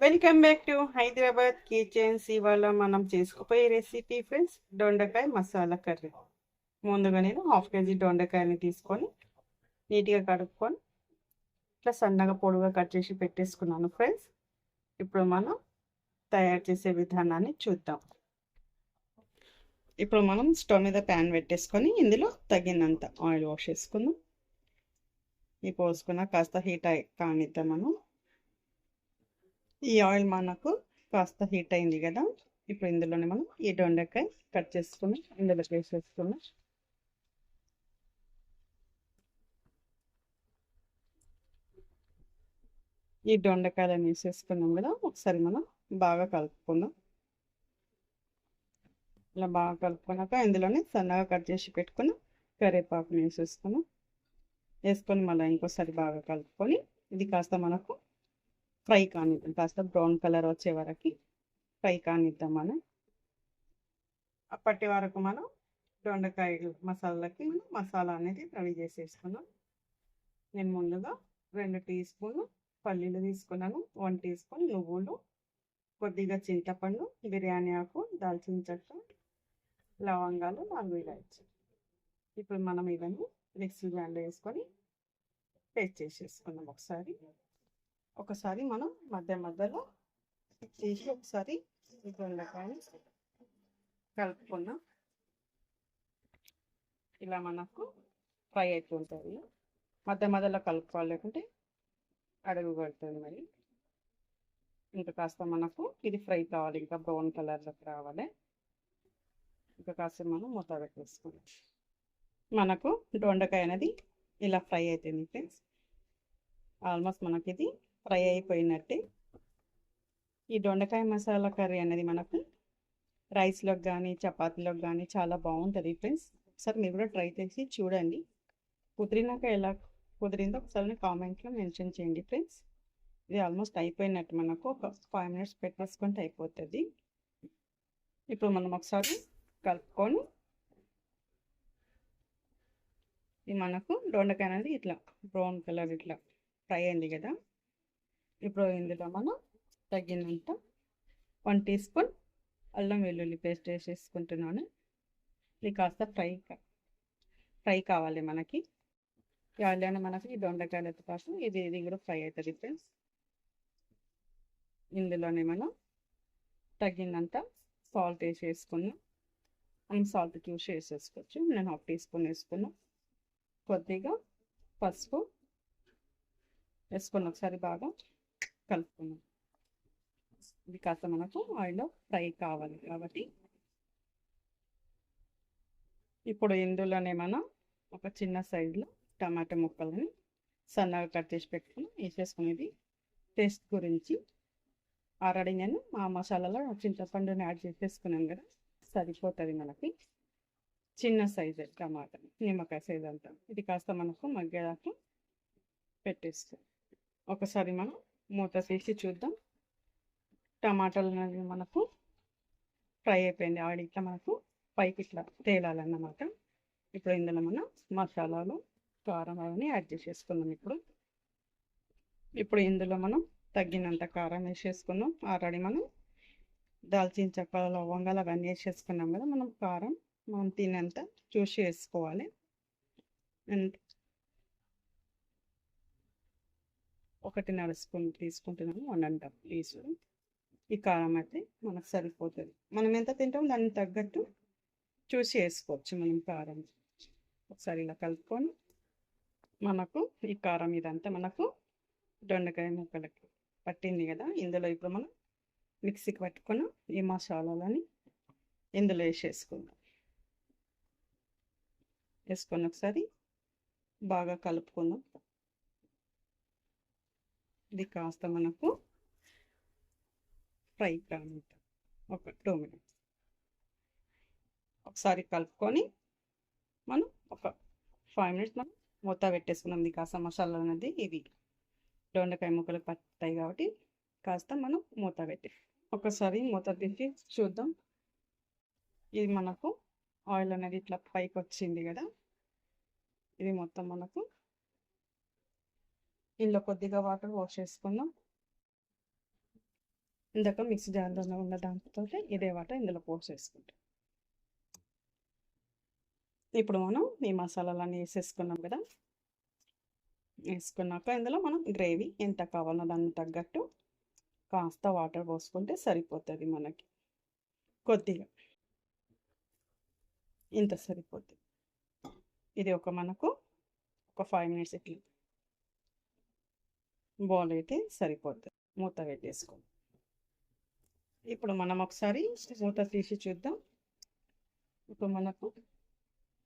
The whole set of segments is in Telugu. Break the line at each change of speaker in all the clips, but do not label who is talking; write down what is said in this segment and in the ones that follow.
Welcome back to Hyderabad kitchens. ఇవాళ మనం చేసుకోపోయే రెసిపీ ఫ్రెండ్స్ దొండకాయ మసాలా కర్రీ. ముందుగా నేను హాఫ్ కేజీ దొండకాయని తీసుకొని నీట్గా కడుక్కొని ఇట్లా సన్నగా పొడుగా కట్ చేసి పెట్టేసుకున్నాను ఫ్రెండ్స్. ఇప్పుడు మనం తయారు చేసే విధానాన్ని చూద్దాం. ఇప్పుడు మనం స్టవ్ మీద ప్యాన్ పెట్టేసుకొని ఇందులో తగినంత ఆయిల్ పోసేసుకుందాం. ఈ పోసుకున్న కాస్త హీట్ కానిద్దాం మనం. ఈ ఆయిల్ మనకు కాస్త హీట్ అయింది కదా, ఇప్పుడు ఇందులోనే మనం ఈ దొండకాయ కట్ చేసుకుని ఇందులోకి వేసేసుకున్నాం. ఈ దొండకాయలను వేసేసుకున్నాం కదా, ఒకసారి మనం బాగా కలుపుకుందాం. ఇలా బాగా కలుపుకున్నాక ఇందులోనే సన్నగా కట్ చేసి పెట్టుకుని కరివేపాకుని వేసేసుకున్నాం. వేసుకొని మళ్ళీ ఇంకోసారి బాగా కలుపుకొని ఇది కాస్త మనకు ఫ్రై కానిద్దాం. కాస్త బ్రౌన్ కలర్ వచ్చే వరకు ఫ్రై కానిద్దాం మనం. అప్పటి వరకు మనం దొండకాయలు మసాలాకి మనం మసాలా అనేది రెడీ చేసేసుకున్నాం. నేను ముందుగా 2 టీ స్పూన్లు పల్లీలు తీసుకున్నాను, 1 టీ స్పూన్ నువ్వులు, కొద్దిగా చింతపండు, బిర్యానీ ఆకు, దాల్చిన చెక్క, లవంగాలు, 4 ఇలాచి. ఇప్పుడు మనం ఇవన్నీ మిక్సీ జార్లో వేసుకొని పేస్ట్ చేసేసుకున్నాం. ఒకసారి మనం మధ్యలో తీసి ఒకసారి ఈ దొండకాయని కలుపుకుందాం. ఇలా మనకు ఫ్రై అవుతుంటుంది. మధ్యలో కలుపుకోవాలి, లేకుంటే అడుగు పడుతుంది. మరి ఇంకా కాస్త మనకు ఇది ఫ్రై కావాలి, ఇంకా బ్రౌన్ కలర్లోకి రావాలి. ఇంకా కాస్త మనం మూత పెట్టేసుకుందాం. మనకు దొండకాయ అనేది ఇలా ఫ్రై అవుతుంది ఫ్రెండ్స్. ఆల్మోస్ట్ మనకి ఇది ఫ్రై అయిపోయినట్టే. ఈ దొండకాయ మసాలా కర్రీ అనేది మనకు రైస్లోకి కానీ చపాతీలోకి కానీ చాలా బాగుంటుంది ఫ్రెండ్స్. ఒకసారి మీరు కూడా ట్రై చేసి చూడండి. కుదిరినాక ఎలా కుదిరిందో ఒకసారి కామెంట్లో మెన్షన్ చేయండి ఫ్రెండ్స్. ఇది ఆల్మోస్ట్ అయిపోయినట్టు, మనకు ఒక 5 మినిట్స్ పెట్టేసుకుంటే అయిపోతుంది. ఇప్పుడు మనం ఒకసారి కలుపుకొని ఇది మనకు దొండకాయ అనేది ఇట్లా బ్రౌన్ కలర్ ఇట్లా ఫ్రై అయింది కదా. ఇప్పుడు ఇందులో మనం తగినంత 1 టీ స్పూన్ అల్లం వెల్లుల్లి పేస్ట్ వేసేసుకుంటున్నాను. ఇది కాస్త ఫ్రై కావాలి మనకి. అలానే మనకి ఈ దొండకాయలతో పాటు ఇది కూడా ఫ్రై అవుతుంది ఫ్రెండ్స్. ఇందులోనే మనం తగినంత సాల్ట్ వేసేసుకున్నాం. మనం సాల్ట్ చూసి వేసేసుకోవచ్చు. నేను 1/2 టీ స్పూన్ వేసుకున్నాం. కొద్దిగా పసుపు వేసుకొని ఒకసారి బాగా కలుపుకున్నాం. ఇది కాస్త మనకు ఆయిల్లో ఫ్రై కావాలి కాబట్టి ఇప్పుడు ఇందులోనే మనం ఒక చిన్న సైజులో టమాటా ముక్కలని సన్నగా కట్ చేసి పెట్టుకుని వేసేసుకునేది. టేస్ట్ గురించి ఆల్రెడీ నేను మా మసాలాలో చింతపండుని యాడ్ చేసేసుకున్నాను కదా, సరిపోతుంది మనకి. చిన్న సైజు టమాటా, నిమ్మకాయ సైజ్ అంతా. ఇది కాస్త మనకు మగ్గేదాకా పెట్టేస్తాం. ఒకసారి మనం మూత తీసి చూద్దాం. టమాటాలు అనేది మనకు ఫ్రై అయిపోయింది. ఆవిడ ఇట్లా మనకు పైకి ఇట్లా తేలాలన్నమాట. ఇప్పుడు ఇందులో మనం మసాలాలు, కారం అవన్నీ యాడ్ చేసేసుకుందాం. ఇప్పుడు ఇందులో మనం తగ్గినంత కారం వేసేసుకున్నాం. ఆల్రెడీ మనం దాల్చిన చెక్క, లవంగాలు అవన్నీ వేసేసుకున్నాం కదా. మనం కారం మనం తినేంత చూసి వేసుకోవాలి. అండ్ 1.5 స్పూన్ తీసుకుంటున్నాము, 1.5 టీస్పూన్. ఈ కారం అయితే మనకు సరిపోతుంది. మనం ఎంత తింటాం దానికి తగ్గట్టు చూసి వేసుకోవచ్చు మనం కారం. ఒకసారి ఇలా కలుపుకొని మనకు ఈ కారం ఇదంతా మనకు దొండకాయ ముక్కలకి పట్టింది కదా. ఇందులో ఇప్పుడు మనం మిక్సీకి పట్టుకున్న ఈ మసాలాలని ఇందులో వేసేసుకుందాం. వేసుకొని ఒకసారి బాగా కలుపుకుందాం. ఇది కాస్త మనకు ఫ్రై కావాలి ఒక 2 మినిట్స్. ఒకసారి కలుపుకొని మనం ఒక 5 మినిట్స్ మనం మూత పెట్టేసుకున్నాం. ఇది కాస్త మసాలా అనేది ఇవి దొండకాయ ముక్కలు పడతాయి కాబట్టి కాస్త మనం మూత పెట్టి ఒకసారి మూత తీసి చూద్దాం. ఇది మనకు ఆయిల్ అనేది ఇట్లా పైకి వచ్చింది కదా. ఇది మొత్తం మనకు ఇందులో కొద్దిగా వాటర్ పోసేసుకుందాం. ఇందాక మిక్సీ జార్లో ఉన్న దాంతో ఇదే వాటర్ ఇందులో పోసేసుకుంటాం. ఇప్పుడు మనం ఈ మసాలాలన్నీ వేసేసుకున్నాం కదా. వేసుకున్నాక ఇందులో మనం గ్రేవీ ఎంత కావాలో దానికి తగ్గట్టు కాస్త వాటర్ పోసుకుంటే సరిపోతుంది. మనకి కొద్దిగా ఇంత సరిపోతుంది. ఇది మనకు ఒక 5 మినిట్స్ ఇట్లా బాయిల్ అయితే సరిపోతుంది. మూత పెట్టేసుకోండి. ఇప్పుడు మనం ఒకసారి మూత తీసి చూద్దాం. ఇప్పుడు మనకు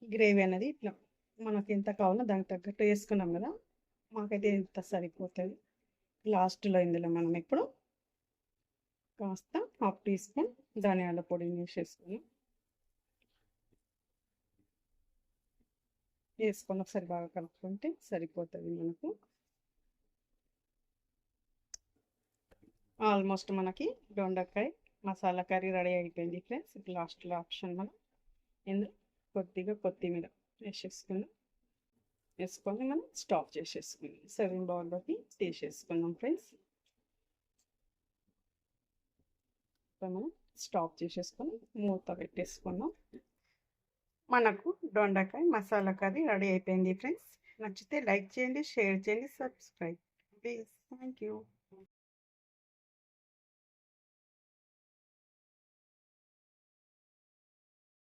గ్రేవీ అనేది ఇట్లా మనకి ఎంత కావాలో దానికి తగ్గట్టు వేసుకున్నాం కదా. మాకైతే ఇంత సరిపోతుంది. లాస్ట్లో ఇందులో మనం ఇప్పుడు కాస్త 1/2 టీ స్పూన్ ధనియాల పొడిని వేసేసుకున్నాం. వేసుకొని ఒకసారి బాగా కలుపుకుంటే సరిపోతుంది మనకు. ఆల్మోస్ట్ మనకి దొండకాయ మసాలా కర్రీ రెడీ అయిపోయింది ఫ్రెండ్స్. ఇప్పుడు లాస్ట్లో ఆప్షన్ మనం ఇందులో కొద్దిగా కొత్తిమీర వేసుకొని మనం స్టాప్ చేసేసుకున్నాం. సర్వింగ్ బౌల్లోకి తీసేసుకున్నాం ఫ్రెండ్స్. మనం స్టాప్ చేసేసుకొని మూత పెట్టేసుకున్నాం. మనకు దొండకాయ మసాలా కర్రీ రెడీ అయిపోయింది ఫ్రెండ్స్. నచ్చితే లైక్ చేయండి, షేర్ చేయండి, సబ్స్క్రైబ్ ప్లీజ్. Thank you.